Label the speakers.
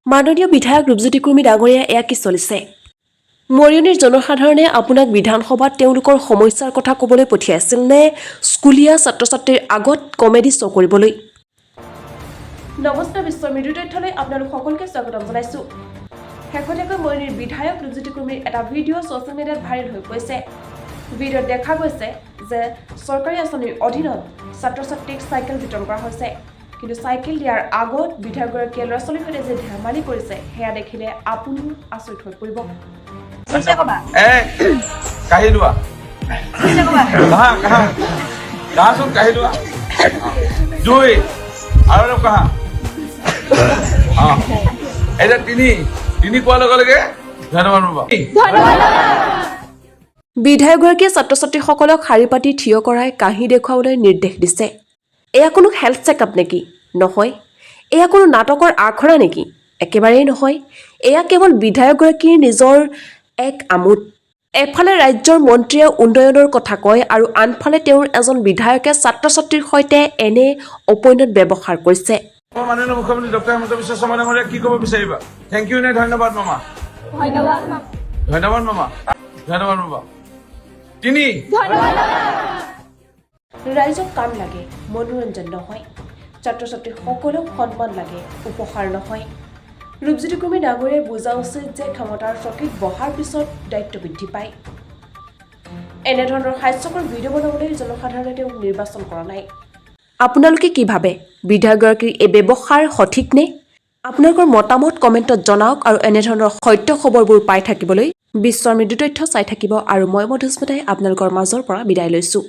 Speaker 1: মাননীয় বিধায়ক ৰূপজ্যোতি কুৰ্মী ডাঙৰীয়া এয়া কি চলিছে মৰিয়নিৰ জনসাধাৰণে আপোনাক বিধানসভাত তেওঁলোকৰ সমস্যাৰ কথা ক'বলৈ পঠিয়াইছিল নে স্কুলীয়া ছাত্ৰ-ছাত্ৰীৰ আগত কমেডি শ্ব' কৰিবলৈ নমস্কাৰ বিশ্বৰ মৃদু তথ্যলৈ আপোনালোক সকলোকে স্বাগতম জনাইছো শেহতীয়াকৈ মৰিয়নিৰ বিধায়ক ৰূপজ্যোতি কুৰ্মীৰ এটা ভিডিঅ' ছ'চিয়েল মিডিয়াত ভাইৰেল হৈ পৰিছে ভিডিঅ'ত দেখা গৈছে যে চৰকাৰী আঁচনিৰ অধীনত ছাত্ৰ-ছাত্ৰীক চাইকেল বিতৰণ কৰা হৈছে কিন্তু চাইকেল দিয়াৰ আগত বিধায়কগৰাকীয়ে ল'ৰা-ছোৱালীৰ সৈতে যে ধেমালি কৰিছে সেয়া দেখিলে আপুনিও আচৰিত হৈ পৰিব বিধায়কগৰাকীয়ে ছাত্ৰ-ছাত্ৰীসকলক শাৰী পাতি থিয় কৰাই কাহি দেখুৱাবলৈ নিৰ্দেশ দিছে এয়া কোনো হেল্থ চেকআপ নেকি নহয় এয়া কোনো নাটকৰ আখৰা নেকি একেবাৰেই নহয় এয়া কেৱল বিধায়কগৰাকীৰ নিজৰ এক আমোদ এফালে ৰাজ্যৰ মন্ত্ৰীয়ে উন্নয়নৰ কথা কয় আৰু আনফালে তেওঁৰ এজন বিধায়কে ছাত্ৰ-ছাত্ৰীৰ সৈতে এনে অপৈণত ব্যৱহাৰ কৰিছে
Speaker 2: মাননীয় মুখ্যমন্ত্ৰী ডক্টৰ হিমন্ত বিশ্ব শৰ্মা ডাঙৰীয়া কি ক'ব বিচাৰিবা থেংক ইউ নে ধন্যবাদ মামা ধন্যবাদ মামা ধন্যবাদ মামা
Speaker 1: ৰাইজক কাম লাগে মনোৰঞ্জন নহয় ছাত্ৰ-ছাত্ৰীসকলক সন্মান লাগে উপহাৰ নহয় ৰূপজ্যোতি কুৰ্মী ডাঙৰীয়াই বুজা উচিত যে ক্ষমতাৰ চকীত বহাৰ পিছত দায়িত্ব বৃদ্ধি পায় এনেধৰণৰ হাস্যকৰ ভিডিঅ' বনাবলৈ জনসাধাৰণে তেওঁক নিৰ্বাচন কৰা নাই আপোনালোকে কি ভাবে বিধায়কগৰাকীৰ এই ব্যৱহাৰ সঠিক নে আপোনালোকৰ মতামত কমেণ্টত জনাওক আৰু এনেধৰণৰ সত্য খবৰবোৰ পাই থাকিবলৈ বিশ্বৰ মৃদু তথ্য চাই থাকিব আৰু মই মধুস্মিতাই আপোনালোকৰ মাজৰ পৰা বিদায় লৈছোঁ